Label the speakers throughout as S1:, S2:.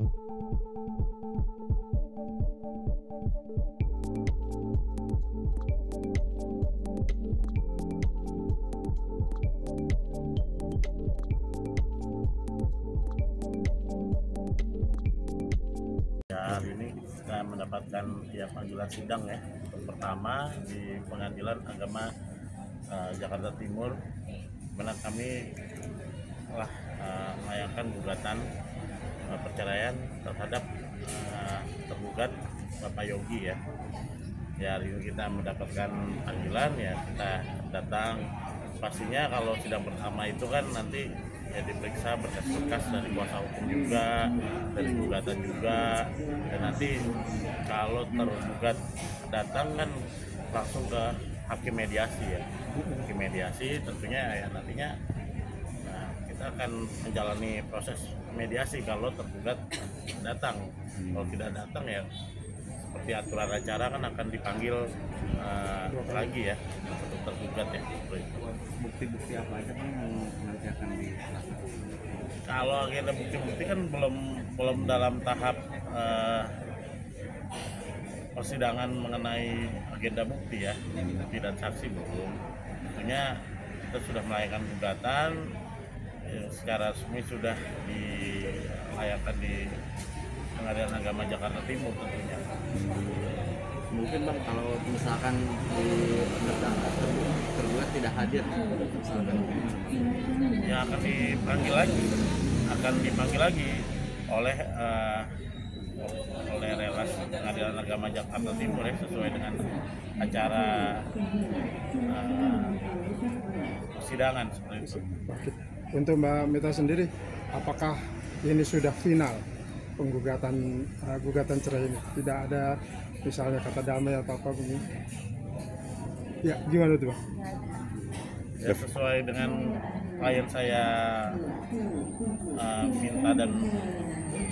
S1: Hari ini kita mendapatkan panggilan sidang ya. Pertama di Pengadilan Agama Jakarta Timur, mana kami telah melayangkan gugatan perceraian terhadap tergugat Bapak Yogi ya. Hari ini kita mendapatkan panggilan ya, kita datang. Pastinya kalau sidang pertama itu kan nanti ya diperiksa berkas-berkas dari kuasa hukum juga, dari gugatan juga, dan nanti kalau tergugat datang kan langsung ke hakim mediasi ya. Hakim mediasi tentunya ya nantinya kita akan menjalani proses mediasi kalau tergugat datang. Kalau tidak datang ya seperti aturan acara kan akan dipanggil lagi ya untuk tergugat ya.
S2: Bukti-bukti apa aja kan yang nanti akan dilakukan?
S1: Kalau agenda bukti-bukti kan belum dalam tahap persidangan mengenai agenda bukti ya, bukti dan saksi belum. Tentunya kita sudah melayangkan gugatan ya, secara resmi sudah dilayangkan di Pengadilan Agama Jakarta Timur tentunya.
S2: Mungkin Bang, kalau misalkan di persidangan tergugat tidak hadir, misalkan
S1: Ya akan dipanggil lagi oleh relas Pengadilan Agama Jakarta Timur ya, sesuai dengan acara persidangan seperti itu.
S3: Untuk Mbak Meta sendiri, apakah ini sudah final penggugatan gugatan cerai ini? Tidak ada misalnya kata damai atau apa begini? Ya, gimana tuh Bang?
S1: Ya sesuai dengan klien saya minta dan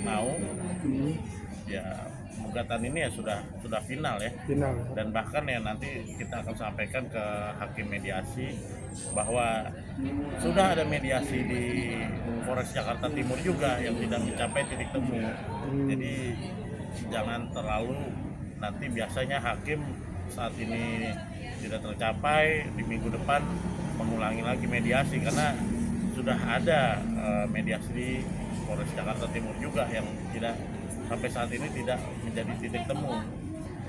S1: mau, ya gugatan ini ya sudah final ya.
S3: Final.
S1: Dan bahkan ya nanti kita akan sampaikan ke hakim mediasi bahwa sudah ada mediasi di Polres Jakarta Timur juga yang tidak mencapai titik temu. Jadi jangan terlalu, nanti biasanya hakim saat ini tidak tercapai, di minggu depan mengulangi lagi mediasi karena sudah ada mediasi di Polres Jakarta Timur juga yang tidak sampai saat ini tidak menjadi titik temu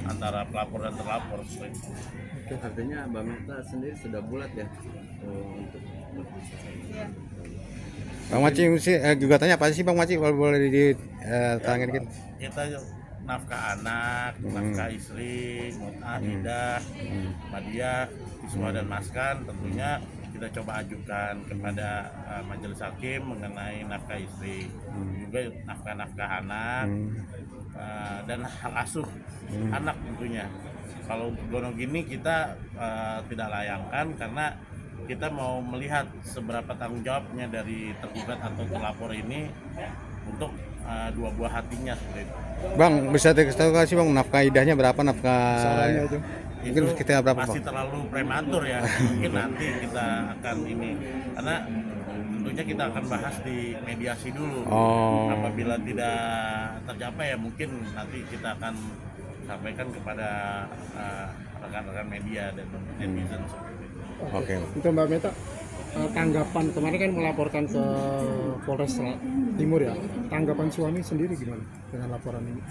S1: antara pelapor dan terlapor.
S2: artinya Mbak Meta sendiri sudah bulat ya untuk
S4: Bang Maci, gugatannya apa sih Bang Maci, kalau boleh diterangkan dikit?
S1: Kita nafkah anak, nafkah istri, mut'ah, idah, hadiah, siswa dan maskan tentunya kita coba ajukan kepada majelis hakim mengenai nafkah istri, juga nafkah anak, dan hak asuh anak tentunya. Kalau untuk gonogini kita tidak layangkan karena kita mau melihat seberapa tanggung jawabnya dari tergugat atau terlapor ini untuk dua buah hatinya seperti itu.
S4: Bang, bisa kasih Bang nafkah idahnya berapa, nafkah mungkin kita berapa
S1: masih
S4: Bang?
S1: terlalu prematur ya. Mungkin nanti kita akan ini karena tentunya kita akan bahas di mediasi dulu. Apabila tidak tercapai ya mungkin nanti kita akan sampaikan kepada rekan-rekan media dan netizen seperti itu.
S4: Oke.
S3: Untuk Mbak Meta, tanggapan kemarin kan melaporkan ke Polres Timur ya, tanggapan suami sendiri gimana dengan laporan ini?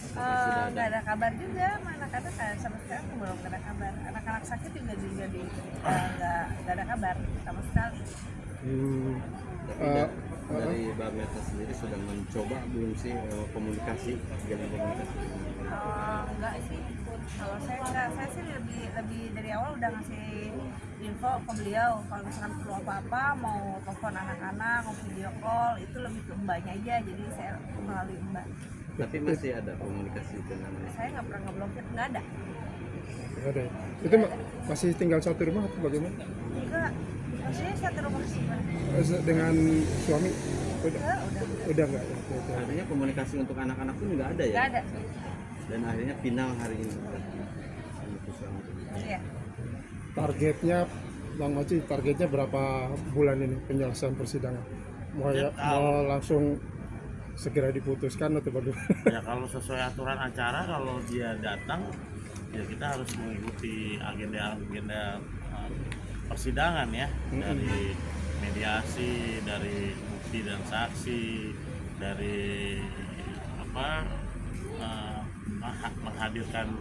S5: Nggak ada kabar juga, anak-anak kan sampai sekarang belum ada kabar. Anak-anak sakit juga nggak ada kabar sama sekali.
S2: dari Mbak Meta sendiri sudah mencoba belum sih komunikasi dengan komunikasi?
S5: Enggak sih, kalau saya sih lebih dari awal udah ngasih info ke beliau kalau misalkan perlu apa-apa, mau telepon anak-anak, mau video call, itu lebih ke mbaknya aja, jadi saya melalui mbak.
S2: Tapi masih ada komunikasi dengan
S5: Saya nggak pernah ngeblokir, nggak ada.
S3: Ada. Itu masih tinggal satu rumah atau bagaimana?
S5: Enggak, maksudnya satu rumah sih.
S3: Dengan suami?
S5: Udah.
S3: Udah nggak ya?
S2: artinya komunikasi untuk anak-anak pun nggak ada ya?
S5: Nggak ada.
S2: Dan akhirnya final hari ini.
S5: Iya.
S3: Targetnya Bang Maci, targetnya berapa bulan ini penyelesaian persidangan? Mau langsung segera diputuskan atau bagaimana?
S1: Ya kalau sesuai aturan acara, kalau dia datang ya kita harus mengikuti agenda persidangan ya, dari mediasi, dari bukti dan saksi, dari menghadirkan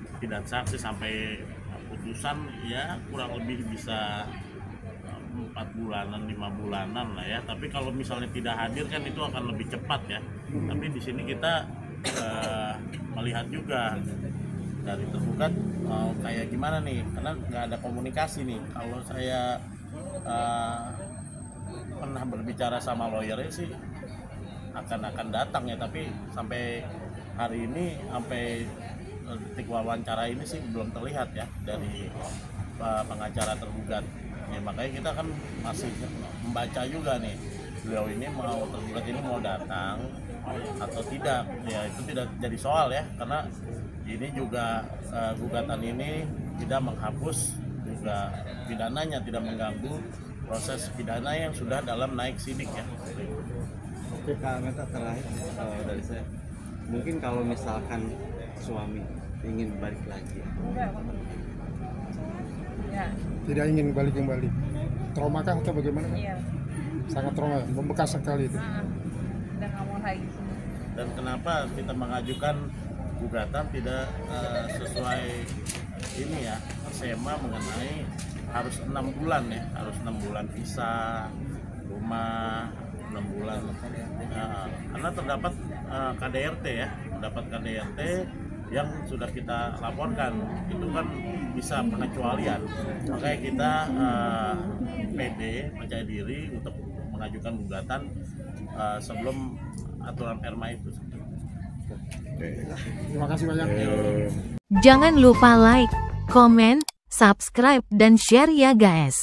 S1: bukti dan saksi sampai putusan ya kurang lebih bisa 4 bulanan 5 bulanan lah ya. Tapi kalau misalnya tidak hadir kan itu akan lebih cepat ya. Tapi di sini kita melihat juga dari tergugat kayak gimana nih, karena nggak ada komunikasi nih. Kalau saya pernah berbicara sama lawyernya sih akan datang ya, tapi sampai hari ini, sampai detik wawancara ini sih belum terlihat ya dari pengacara tergugat ya. Makanya kita kan masih membaca juga nih, beliau ini tergugat ini mau datang atau tidak ya. Itu tidak jadi soal ya, karena ini juga gugatan ini tidak menghapus juga pidananya, tidak mengganggu proses pidana yang sudah dalam naik sidik ya.
S2: Oke Kak Meta, terakhir dari saya, mungkin kalau misalkan suami ingin balik lagi,
S5: Ya,
S3: Tidak ingin balik kembali. Traumakah atau bagaimana?
S5: iya.
S3: Sangat trauma, membekas sekali itu.
S5: Udah nggak mau lagi.
S1: Dan kenapa kita mengajukan gugatan tidak sesuai ini ya, SEMA mengenai harus 6 bulan ya, harus 6 bulan visa rumah, 6 bulan karena terdapat KDRT ya, mendapat KDRT yang sudah kita laporkan, itu kan bisa pengecualian. Makanya kita PD, percaya diri untuk mengajukan gugatan sebelum aturan PERMA itu.
S3: Terima kasih banyak.
S6: Jangan lupa like, komen, subscribe, dan share ya guys.